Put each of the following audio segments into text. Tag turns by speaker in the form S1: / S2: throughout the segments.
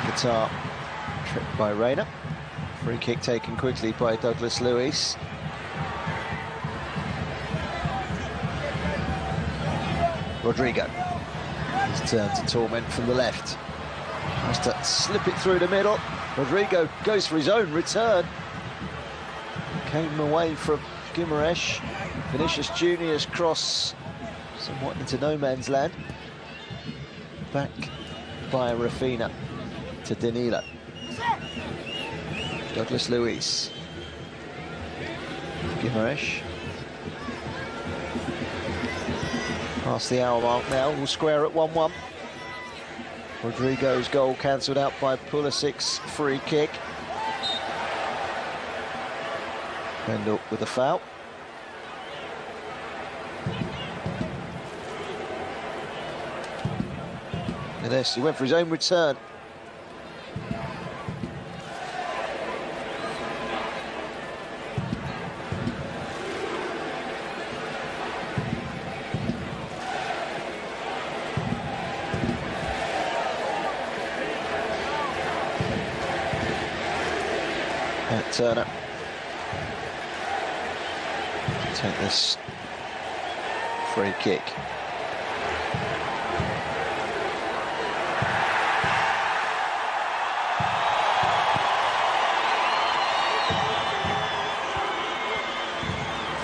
S1: Qatar tripped by Reina. Free kick taken quickly by Douglas Luiz. Rodrigo. His turn to torment from the left. Tries to slip it through the middle. Rodrigo goes for his own return. Came away from Guimaraes. Vinicius Junior's cross somewhat into no man's land. Back by Rafinha to Danilo. Douglas Luiz. Guimaraes. Past the hour mark now, we'll square at 1-1. Rodrigo's goal cancelled out by Pulisic's free kick. Vendel with a foul. And this, he went for his own return. Turner take this free kick.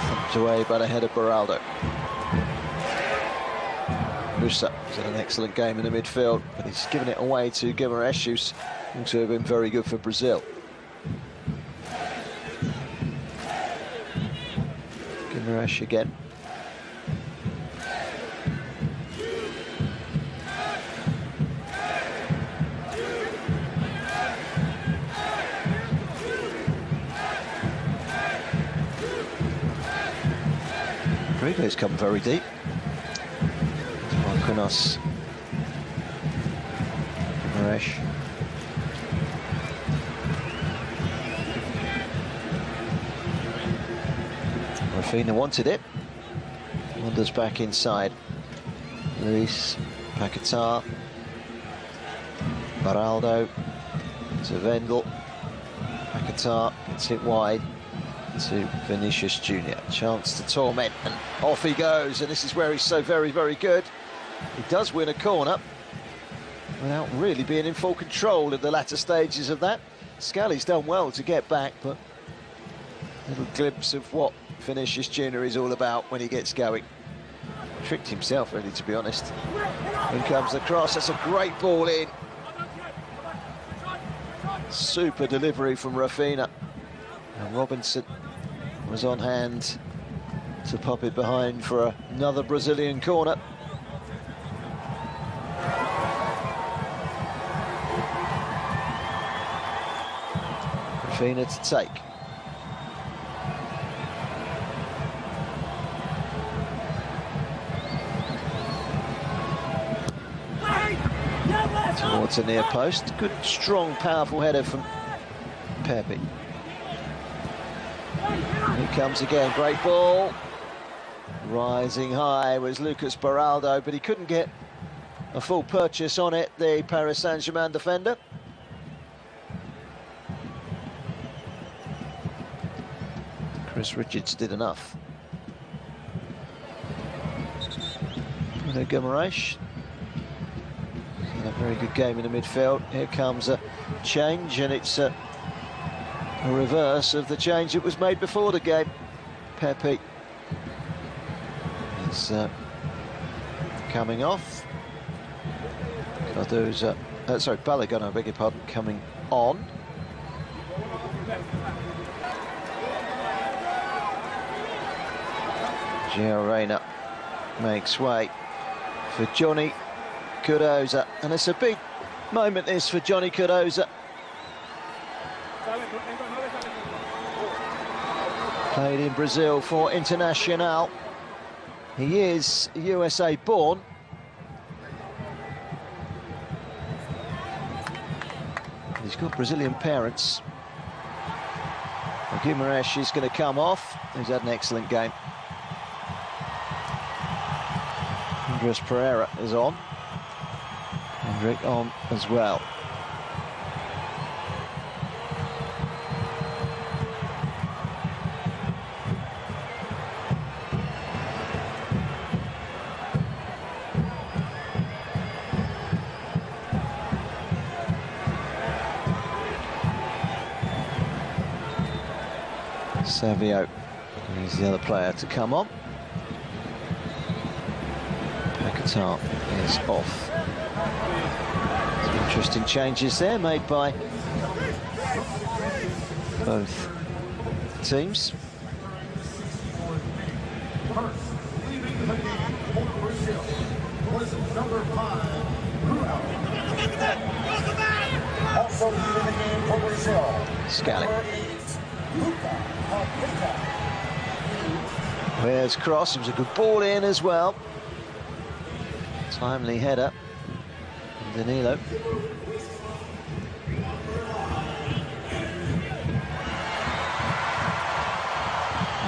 S1: Thumped away by the head of Beraldo. Musa has had an excellent game in the midfield, but he's given it away to Guimaraes, who's also been very good for Brazil. Guimaraes again. Rodrigo's come very deep. Marquinhos. Guimaraes. Rafinha wanted it. Wanders back inside. Luiz, Paquetá, Beraldo to Vendel. Paquetá gets it wide to Vinicius Junior. Chance to torment, and off he goes. And this is where he's so very, very good. He does win a corner without really being in full control at the latter stages of that. Scally's done well to get back, but a little glimpse of what Vinicius Junior is all about when he gets going. Tricked himself, really, to be honest. In comes the cross. That's a great ball in. Super delivery from Rafinha. And Robinson was on hand to pop it behind for another Brazilian corner. Rafinha to take. Towards the near post. Good, strong, powerful header from Pepe. Here comes again, great ball. Rising high was Lucas Beraldo, but he couldn't get a full purchase on it, the Paris Saint-Germain defender. Chris Richards did enough. Guimaraes. A very good game in the midfield. Here comes a change, and it's a reverse of the change that was made before the game. Pepe is coming off. Cardozo, sorry, Balogun, I beg your pardon, coming on. Gio Reyna makes way for Johnny Cardozo, and it's a big moment this for Johnny Cardozo. Played in Brazil for Internacional. He is USA born. He's got Brazilian parents. Guimaraes is going to come off. He's had an excellent game. Andres Pereira is on. Hendrick on as well. Savio is the other player to come on. Paquetá is off. Some interesting changes there made by both teams. Scally. Where's cross? It was a good ball in as well. Timely header. Danilo.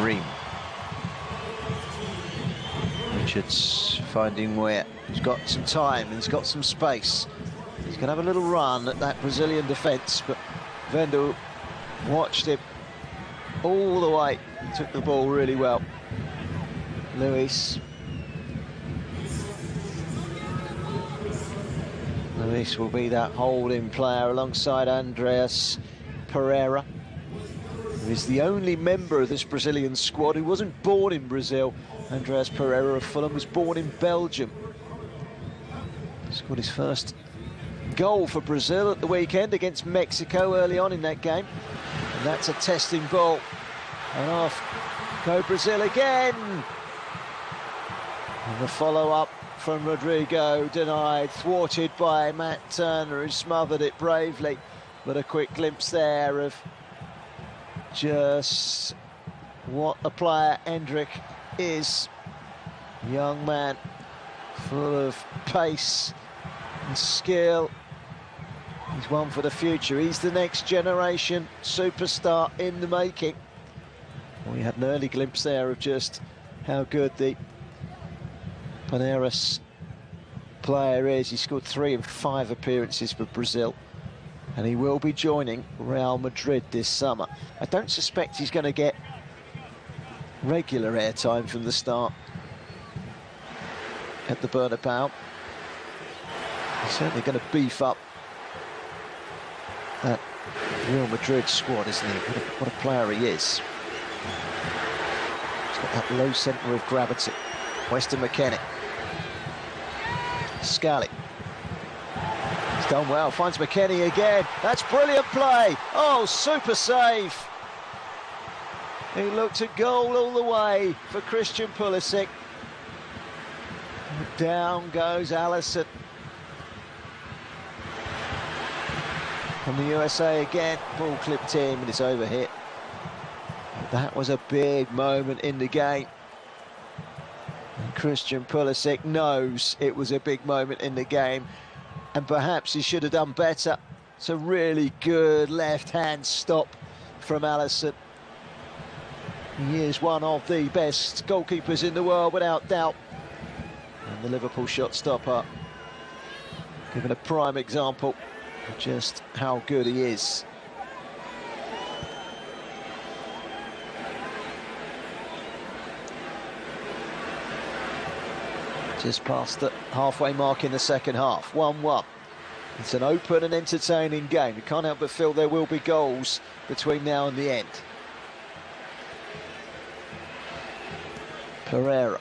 S1: Ream. Richards finding where he's got some time, he's got some space. He's going to have a little run at that Brazilian defence, but Vendel watched him all the way, took the ball really well. Luis will be that holding player alongside Andreas Pereira, who is the only member of this Brazilian squad who wasn't born in Brazil. Andreas Pereira of Fulham was born in Belgium. Scored his first goal for Brazil at the weekend against Mexico early on in that game. And that's a testing ball. And off go Brazil again. And the follow-up from Rodrigo denied, thwarted by Matt Turner, who smothered it bravely. But a quick glimpse there of just what a player Endrick is. Young man, full of pace and skill. He's one for the future. He's the next generation superstar in the making. We had an early glimpse there of just how good the Palmeiras player is. He scored 3 in 5 appearances for Brazil, and he will be joining Real Madrid this summer. I don't suspect he's going to get regular airtime from the start at the Bernabeu. He's certainly going to beef up that Real Madrid squad, isn't he? What a player he is. He's got that low centre of gravity. Weston McKennie. Scally. He's done well, finds McKennie again. That's brilliant play. Oh, super save. He looked at goal all the way for Christian Pulisic. Down goes Alisson. From the USA again, ball clipped in, but it's over hit. That was a big moment in the game. And Christian Pulisic knows it was a big moment in the game, and perhaps he should have done better. It's a really good left-hand stop from Alisson. He is one of the best goalkeepers in the world, without doubt. And the Liverpool shot stopper, given a prime example of just how good he is. Just past the halfway mark in the second half, 1-1. It's an open and entertaining game. You can't help but feel there will be goals between now and the end. Pereira.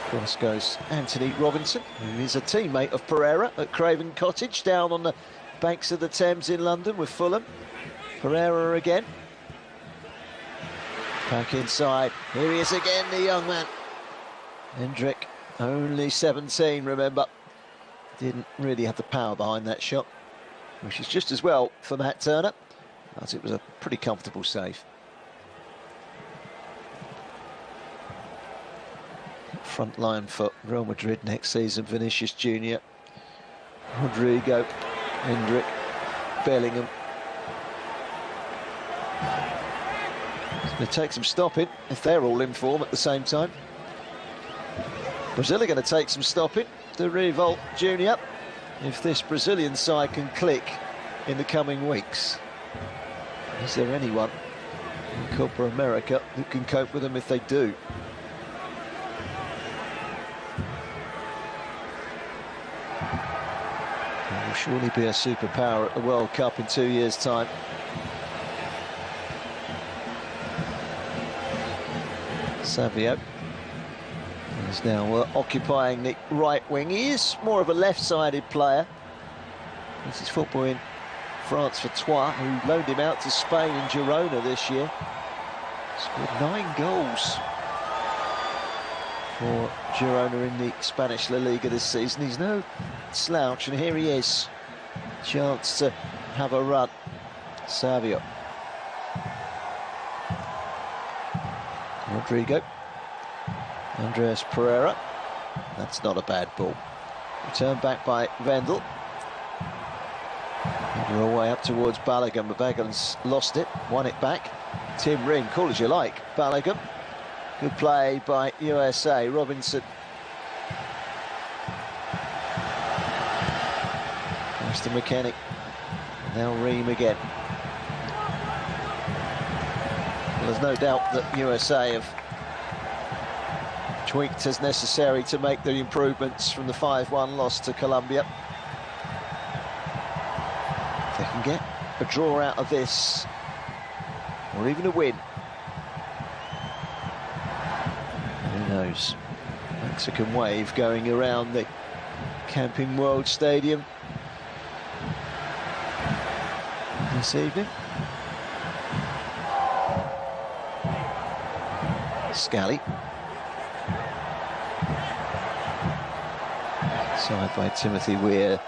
S1: Cross goes Anthony Robinson, who is a teammate of Pereira at Craven Cottage, down on the banks of the Thames in London with Fulham. Pereira again. Back inside. Here he is again, the young man. Endrick, only 17, remember. Didn't really have the power behind that shot, which is just as well for Matt Turner, as it was a pretty comfortable save. Front line for Real Madrid next season: Vinicius Junior, Rodrigo, Endrick, Bellingham. It's going to take some stopping if they're all in form at the same time. Brazil are going to take some stopping. Dorival Junior, if this Brazilian side can click in the coming weeks. Is there anyone in Copa America who can cope with them if they do? There will surely be a superpower at the World Cup in 2 years' time. Savio is now occupying the right wing. He is more of a left-sided player. This is football in France for Troyes, who loaned him out to Spain and Girona this year. Scored 9 goals for Girona in the Spanish La Liga this season. He's no slouch, and here he is. Chance to have a run. Savio. Rodrigo. Andreas Pereira. That's not a bad ball. Returned back by Vendel. Header away up towards Balogun, but Balogun's lost it, won it back. Tim Ream, call as you like. Balogun. Good play by USA. Robinson. Pass to McKennie. Now Ream again. Well, there's no doubt that USA have tweaked as necessary to make the improvements from the 5-1 loss to Colombia. If they can get a draw out of this, or even a win, who knows? Mexican wave going around the Camping World Stadium this evening. Scally. Side by Timothy Weir.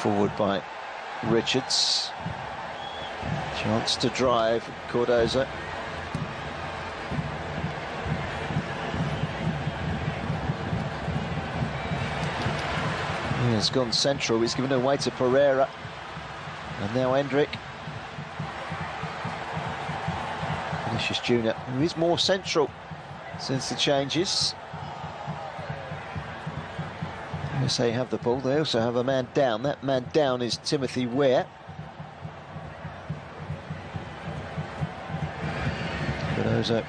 S1: Forward by Richards. Chance to drive, Cardozo. He has gone central, he's given away to Pereira. And now Endrick. Vinicius Junior, who is more central since the changes. USA have the ball, they also have a man down. That man down is Timothy Weir. Cardozo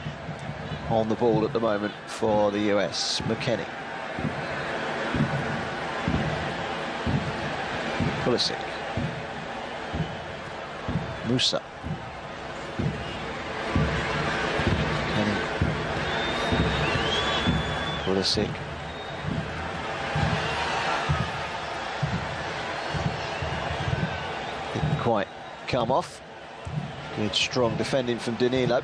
S1: on the ball at the moment for the US. McKennie. Pulisic. Musa. McKennie. Pulisic. Didn't quite come off. Good strong defending from Danilo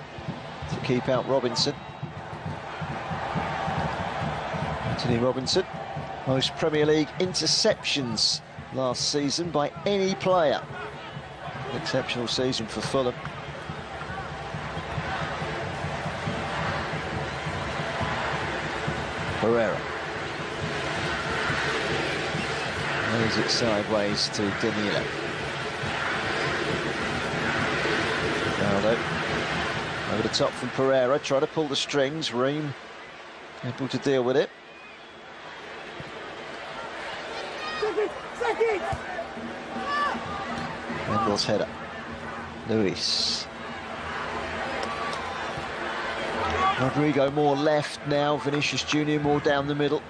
S1: to keep out Robinson. Anthony Robinson, most Premier League interceptions last season by any player. An exceptional season for Fulham. Pereira. Moves it sideways to Danilo. Ronaldo. Over the top from Pereira, try to pull the strings. Ream able to deal with it. Mendel's header. Luis. Rodrigo more left now. Vinicius Junior more down the middle.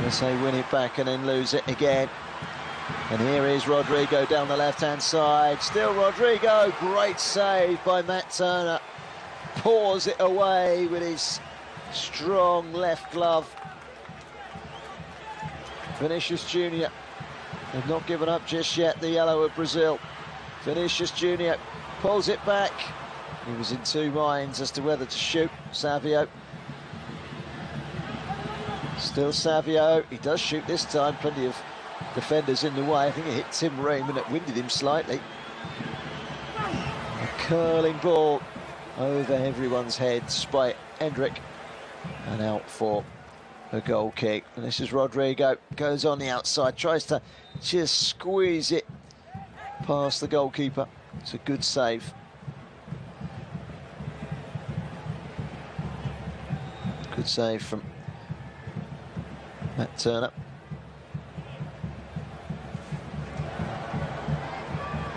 S1: USA win it back and then lose it again. And here is Rodrigo down the left-hand side. Still Rodrigo. Great save by Matt Turner. Paws it away with his strong left glove. Vinicius Junior. They've not given up just yet, the yellow of Brazil. Vinicius Junior pulls it back. He was in two minds as to whether to shoot. Savio. Still Savio. He does shoot this time. Plenty of defenders in the way. I think it hit Tim Ream and it winded him slightly. A curling ball over everyone's heads by Endrick. And out for a goal kick. And this is Rodrigo. Goes on the outside. Tries to just squeeze it past the goalkeeper. It's a good save. Good save from Matt Turner.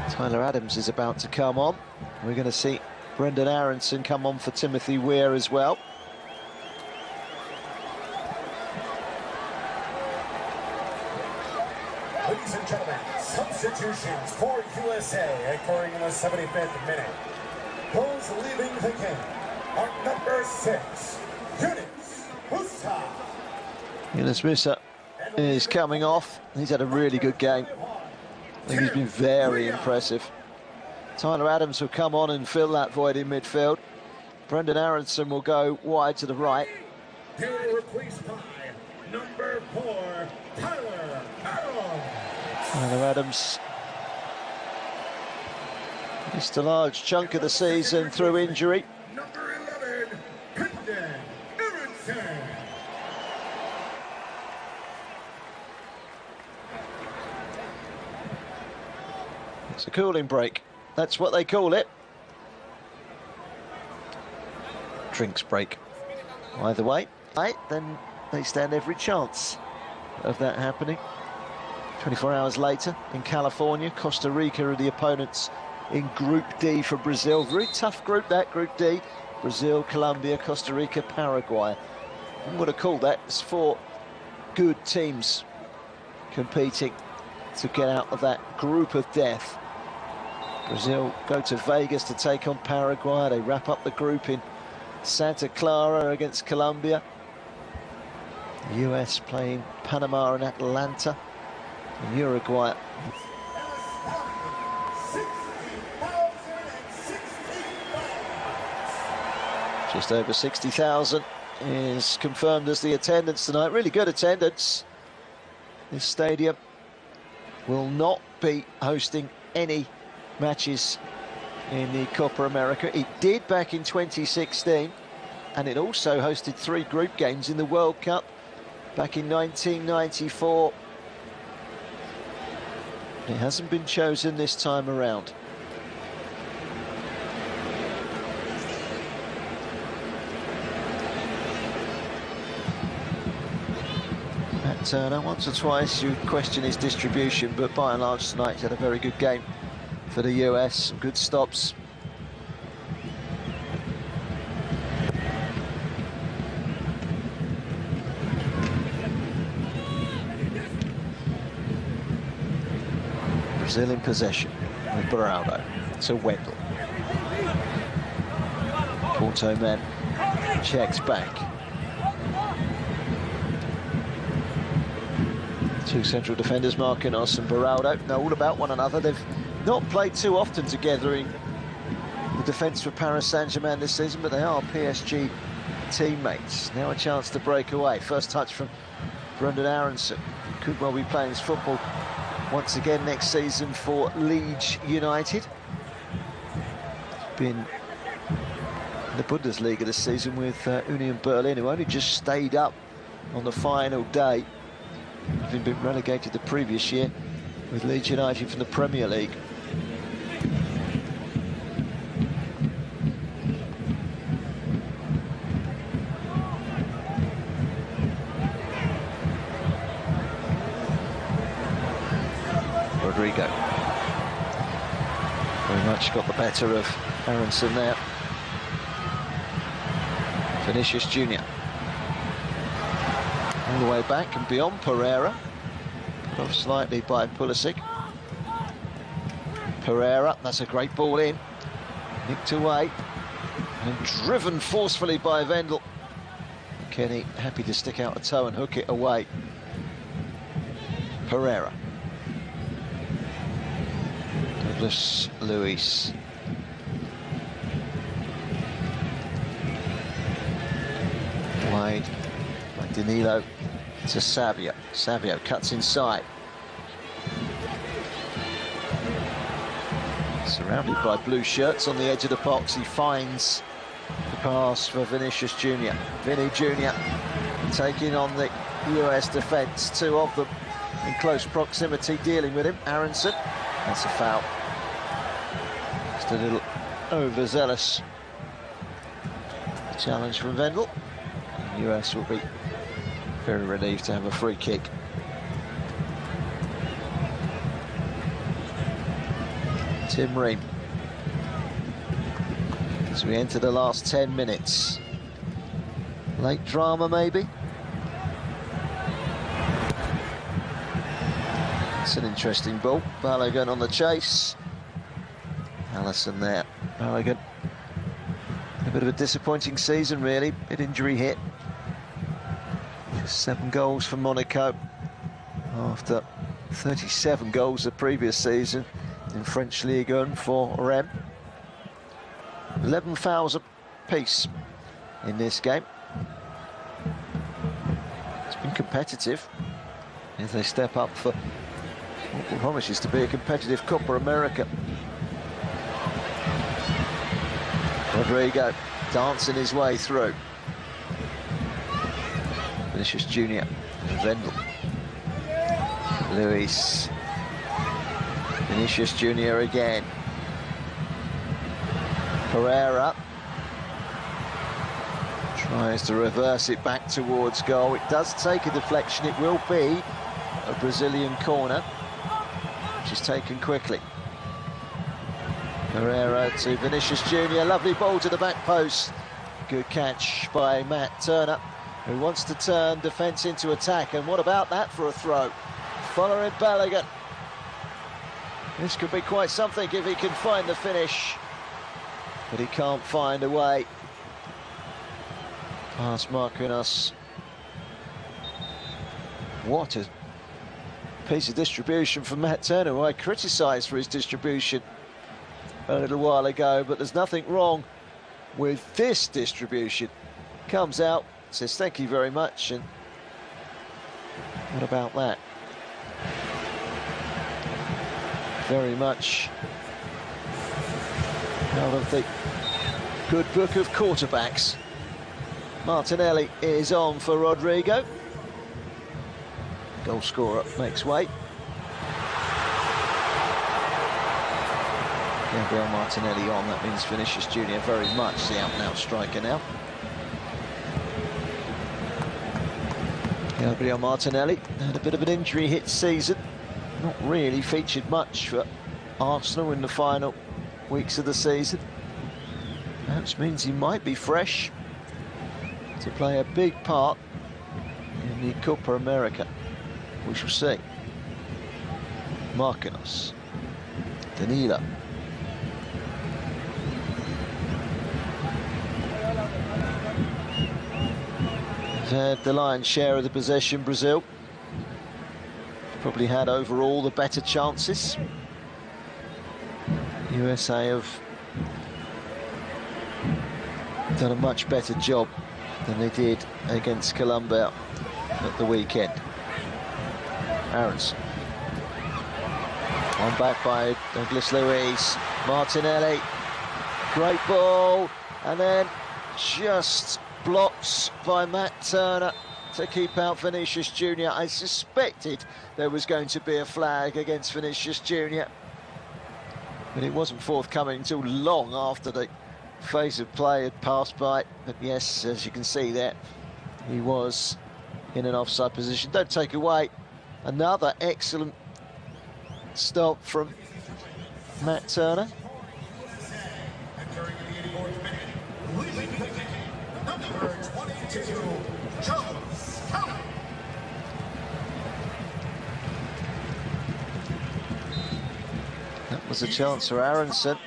S1: Tyler Adams is about to come on. We're going to see Brendan Aronson come on for Timothy Weir as well.
S2: Ladies and gentlemen, substitutions for USA occurring in the 75th minute. Those leaving the game. on number 6, Yunus Musa.
S1: Yunus Musa is coming off. He's had a really good game. I think he's been very impressive. Tyler Adams will come on and fill that void in midfield. Brenden Aaronson will go wide to the right.
S2: Here replaced by number 4, Tyler Adams.
S1: Tyler Adams missed a large chunk of the season through injury.
S2: Number 11, Brenden Aaronson.
S1: It's a cooling break. That's what they call it. Drinks break. Either way, then they stand every chance of that happening. 24 hours later in California, Costa Rica are the opponents in Group D for Brazil. Very tough group, that Group D. Brazil, Colombia, Costa Rica, Paraguay. I would have called that. It's 4 good teams competing to get out of that group of death. Brazil go to Vegas to take on Paraguay. They wrap up the group in Santa Clara against Colombia. The US playing Panama and Atlanta. And Uruguay. Just over 60,000 is confirmed as the attendance tonight. Really good attendance. This stadium will not be hosting any matches in the Copa America. It did back in 2016, and it also hosted 3 group games in the World Cup back in 1994. It hasn't been chosen this time around. Matt Turner, once or twice you question his distribution, but by and large tonight he's had a very good game for the US, some good stops. Brazil in possession with Beraldo to Wendell. Porto men checks back. 2 central defenders, Marquinhos and Beraldo, know all about one another. They've not played too often together in the defence for Paris Saint-Germain this season, but they are PSG teammates. Now a chance to break away. First touch from Brenden Aaronson. Could well be playing his football once again next season for Leeds United. Been in the Bundesliga this season with Union Berlin, who only just stayed up on the final day, having been relegated the previous year with Leeds United from the Premier League. Rodrigo very much got the better of Aaronson there. Vinicius Junior all the way back and beyond Pereira, put off slightly by Pulisic. Pereira, that's a great ball in, nicked away and driven forcefully by Wendell. Kenny happy to stick out a toe and hook it away. Pereira. Douglas Luiz. Wide by Danilo to Savio. Savio cuts inside. Surrounded by blue shirts on the edge of the box, he finds the pass for Vinicius Junior. Vinny Junior taking on the US defence, 2 of them in close proximity, dealing with him. Aaronson, that's a foul. Just a little overzealous challenge from Wendell. The US will be very relieved to have a free kick. Tim Ream. As we enter the last 10 minutes. Late drama, maybe? It's an interesting ball. Balogun on the chase. Allison there. Balogun A bit of a disappointing season, really. Bit injury hit. 7 goals for Monaco after 37 goals the previous season in French Ligue 1 for Rennes. 11 fouls apiece in this game. It's been competitive as they step up for what promises to be a competitive Copa America. Rodrigo dancing his way through. Vinicius Junior, Vendel, Luis, Vinicius Junior again. Pereira tries to reverse it back towards goal. It does take a deflection. It will be a Brazilian corner, which is taken quickly. Pereira to Vinicius Junior. Lovely ball to the back post. Good catch by Matt Turner, who wants to turn defence into attack. And what about that for a throw? Following Balogun. This could be quite something if he can find the finish, but he can't find a way past Marquinhos. What a piece of distribution from Matt Turner, who I criticised for his distribution a little while ago, but there's nothing wrong with this distribution. Comes out, says thank you very much, and what about that? Very much out of the good book of quarterbacks. Martinelli is on for Rodrigo. Goal scorer makes way. Gabriel Martinelli on, that means Vinicius Junior very much the out-and-out striker now. Gabriel Martinelli had a bit of an injury hit season. Not really featured much for Arsenal in the final weeks of the season. Perhaps means he might be fresh to play a big part in the Copa America. We shall see. Marquinhos, Danilo. Had the lion's share of the possession, Brazil. Probably had overall the better chances. USA have done a much better job than they did against Colombia at the weekend. Aronson. On back by Douglas Luiz. Martinelli. Great ball. And then just blocks by Matt Turner to keep out Vinicius Junior. I suspected there was going to be a flag against Vinicius Junior, but it wasn't forthcoming until long after the phase of play had passed by. But yes, as you can see there, he was in an offside position. Don't take away another excellent stop from Matt Turner. That was a chance for Aronson.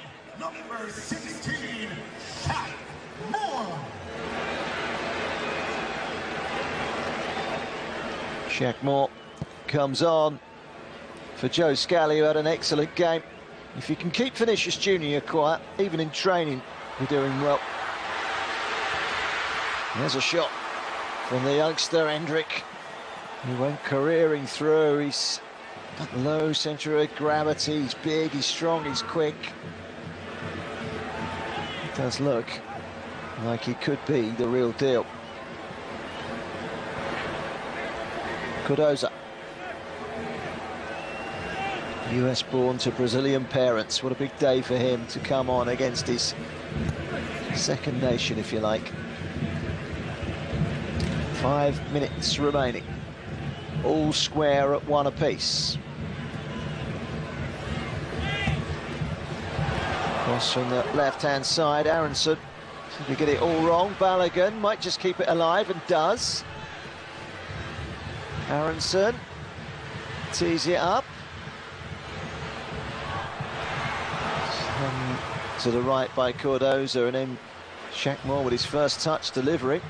S2: Number 16, Shaq Moore.
S1: Shaq Moore comes on for Joe Scally, who had an excellent game. If you can keep Vinicius Junior quiet, even in training, you're doing well. There's a shot from the youngster Hendrick. He went careering through. He's got low centre of gravity. He's big, he's strong, he's quick. It does look like he could be the real deal. Cardoza. US born to Brazilian parents. What a big day for him to come on against his second nation, if you like. 5 minutes remaining. All square at 1 apiece. Cross from the left-hand side. Aronson, if we get it all wrong, Balogun might just keep it alive, and does. Aronson tees it up. To the right by Cardoza, and then Shaq Moore with his first touch delivery.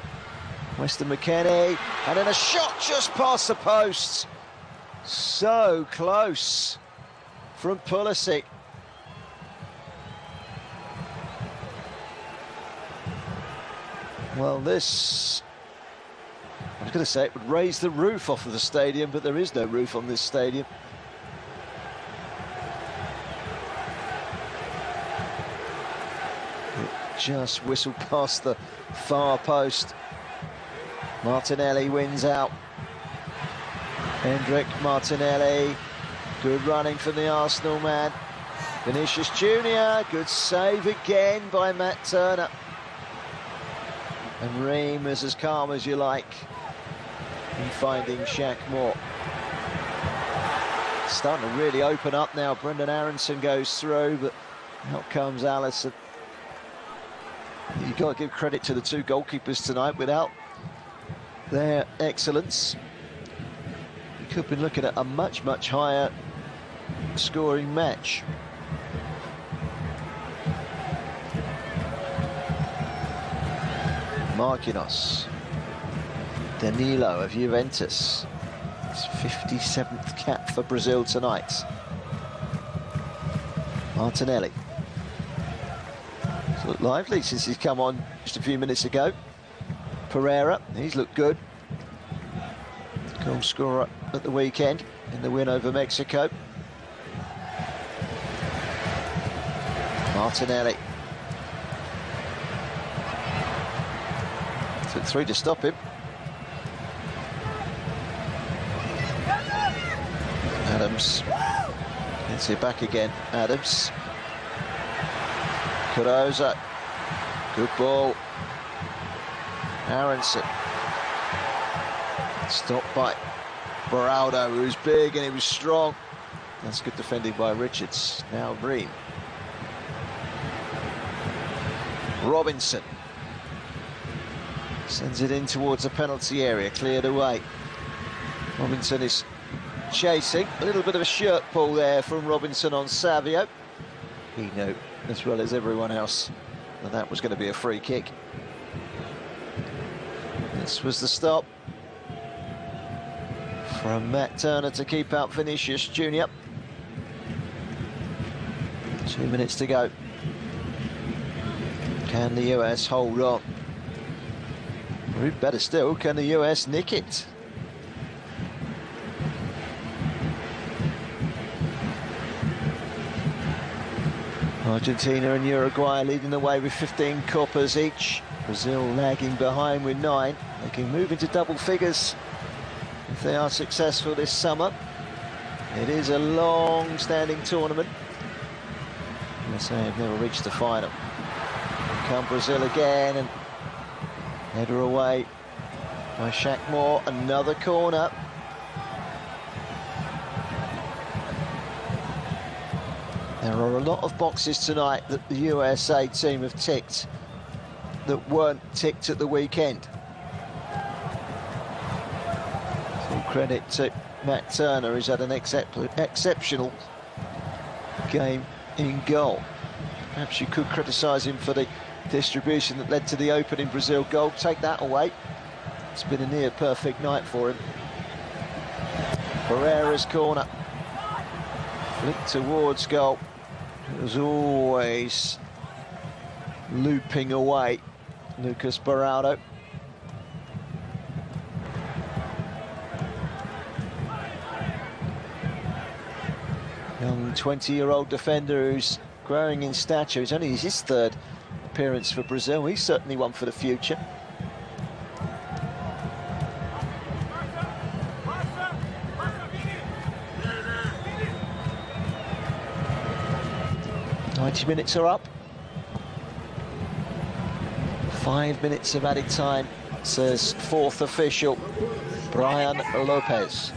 S1: Weston McKennie, and then a shot just past the post. So close from Pulisic. Well, this, I was going to say it would raise the roof off of the stadium, but there is no roof on this stadium. It just whistled past the far post. Martinelli wins out. Hendrik Martinelli, good running from the Arsenal man. Vinicius Junior, good save again by Matt Turner. And Ream is as calm as you like in finding Shaq Moore. Starting to really open up now. Brendan Aronson goes through, but out comes Alisson. You've got to give credit to the two goalkeepers tonight. Without their excellence, we could have been looking at a much, much higher scoring match. Marquinhos, Danilo of Juventus, his 57th cap for Brazil tonight. Martinelli, he's looked lively since he's come on just a few minutes ago. Pereira, he's looked good. Goal scorer at the weekend in the win over Mexico. Martinelli. Took three to stop him. Adams gets it back again. Adams. Cardoza. Good ball. Aronson. Stopped by Beraldo, who's big and he was strong. That's good defending by Richards. Now Ream. Robinson. Sends it in towards the penalty area, cleared away. Robinson is chasing. A little bit of a shirt pull there from Robinson on Savio. He knew, as well as everyone else, that that was going to be a free kick. This was the stop from Matt Turner to keep out Vinicius Junior. 2 minutes to go. Can the US hold on? Or better still, can the US nick it? Argentina and Uruguay leading the way with 15 coppers each. Brazil lagging behind with 9. They can move into double figures if they are successful this summer. It is a long-standing tournament. USA have never reached the final. Here come Brazil again, and header away by Shaq Moore. Another corner. There are a lot of boxes tonight that the USA team have ticked that weren't ticked at the weekend. Full credit to Matt Turner, who's had an exceptional game in goal. Perhaps you could criticise him for the distribution that led to the opening Brazil goal. Take that away. It's been a near perfect night for him. Pereira's corner. Flick towards goal. It was always looping away. Lucas Beraldo. Young 20-year-old defender who's growing in stature. It's only his third appearance for Brazil. He's certainly one for the future. "90 minutes are up. 5 minutes of added time," says fourth official, Brian Lopez.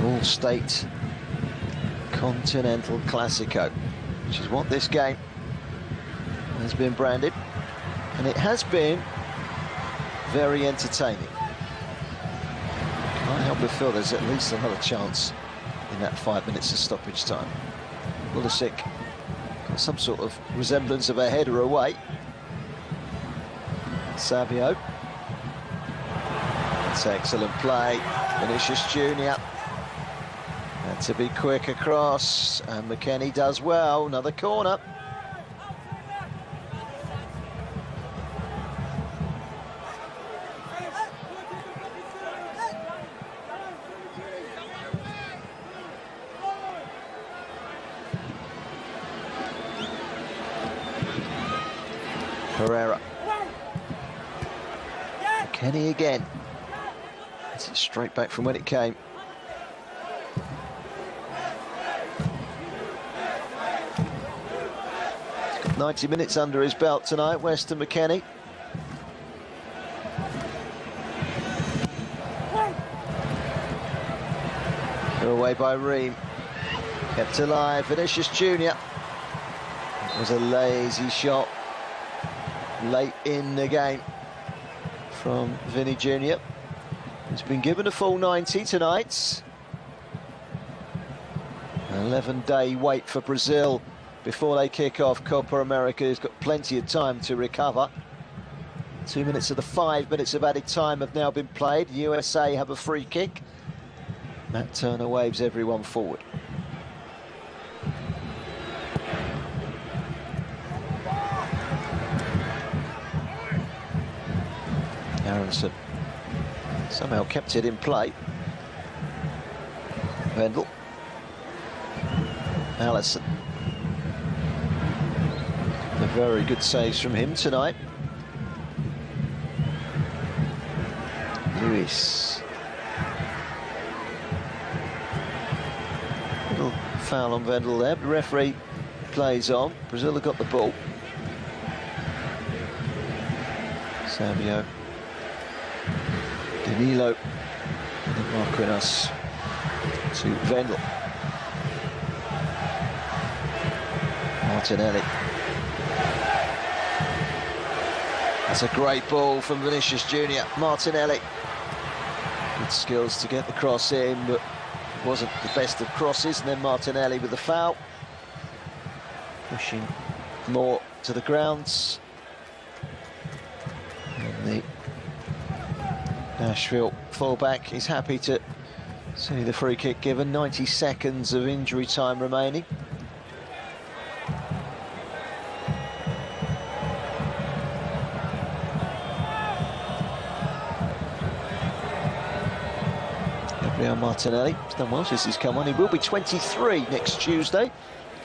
S1: All-state Continental Classico, which is what this game has been branded, and it has been very entertaining. Can't help but feel there's at least another chance in that 5 minutes of stoppage time. Pulisic got some sort of resemblance of a header away. Savio. It's excellent play. Vinicius Junior had to be quick across, and McKennie does well. Another corner. Pereira. Kenny again. It's straight back from when it came. He's got 90 minutes under his belt tonight, Weston McKennie. They're away by Ream. Kept alive, Vinicius Junior. It was a lazy shot late in the game from Vinny Junior. He's been given a full 90 tonight. An 11-day wait for Brazil before they kick off Copa America. He's got plenty of time to recover. 2 minutes of the 5 minutes of added time have now been played. USA have a free kick. Matt Turner waves everyone forward. Aronson somehow kept it in play. Vendel. Allison. The very good saves from him tonight. Lewis. Little foul on Vendel there, but the referee plays on. Brazil have got the ball. Savio. Danilo. And then Marquinhos to Vendel. Martinelli. That's a great ball from Vinicius Junior. Martinelli. Good skills to get the cross in, but it wasn't the best of crosses. And then Martinelli with the foul. Pushing more to the grounds. And the Nashville fullback is happy to see the free kick given. 90 seconds of injury time remaining. Gabriel Martinelli has done well since he's come on. He will be 23 next Tuesday.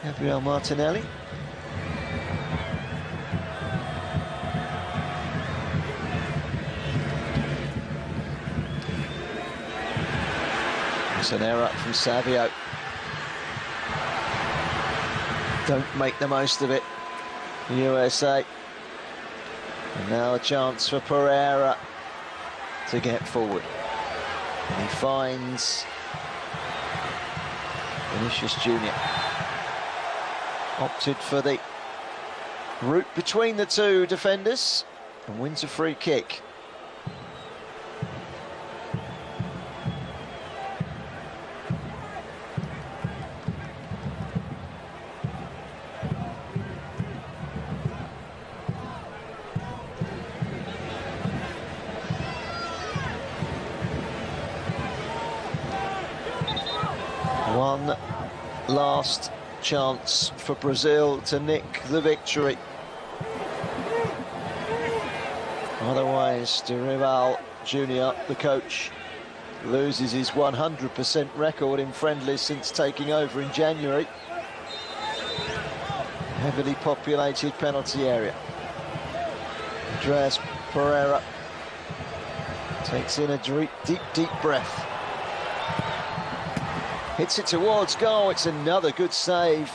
S1: Gabriel Martinelli. It's an error from Savio. Don't make the most of it, USA. And now a chance for Pereira to get forward. And he finds Vinicius Junior. Opted for the route between the two defenders and wins a free kick. One last chance for Brazil to nick the victory. Otherwise, Dorival Junior, the coach, loses his 100% record in friendlies since taking over in January. Heavily populated penalty area. Andreas Pereira takes in a deep breath. Hits it towards goal. It's another good save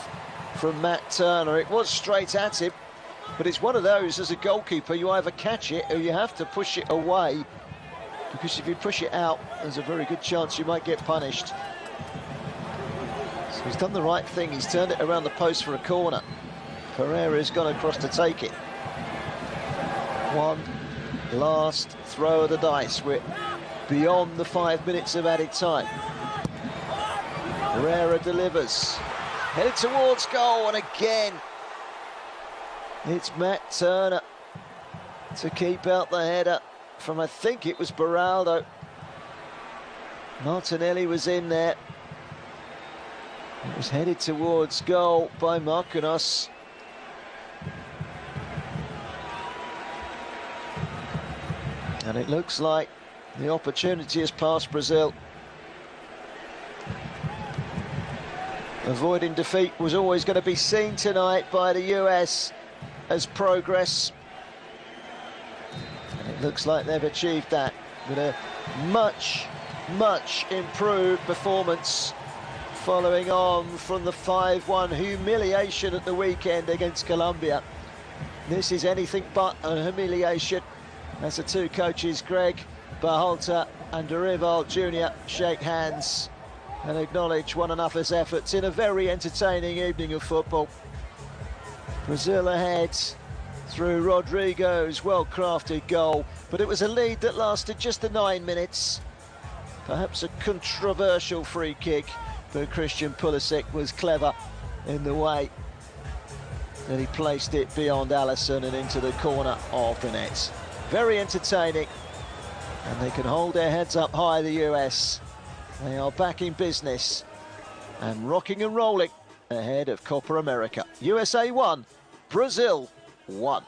S1: from Matt Turner. It was straight at him, but it's one of those, as a goalkeeper, you either catch it or you have to push it away, because if you push it out, there's a very good chance you might get punished. He's done the right thing. He's turned it around the post for a corner. Pereira's gone across to take it. One last throw of the dice. We're beyond the 5 minutes of added time. Pereira delivers. Headed towards goal, and again it's Matt Turner to keep out the header from, I think it was Beraldo. Martinelli was in there. It was headed towards goal by Marquinhos. And it looks like the opportunity has passed Brazil. Avoiding defeat was always going to be seen tonight by the US as progress. And it looks like they've achieved that with a much improved performance following on from the 5-1 humiliation at the weekend against Colombia. This is anything but a humiliation as the two coaches, Greg Berhalter and Dorival Jr., shake hands and acknowledge one another's efforts in a very entertaining evening of football. Brazil ahead through Rodrigo's well-crafted goal, but it was a lead that lasted just the 9 minutes. Perhaps a controversial free kick, but Christian Pulisic was clever in the way that he placed it beyond Alisson and into the corner of the net. Very entertaining, and they can hold their heads up high, the US. They are back in business and rocking and rolling ahead of Copa America. USA 1, Brazil 1.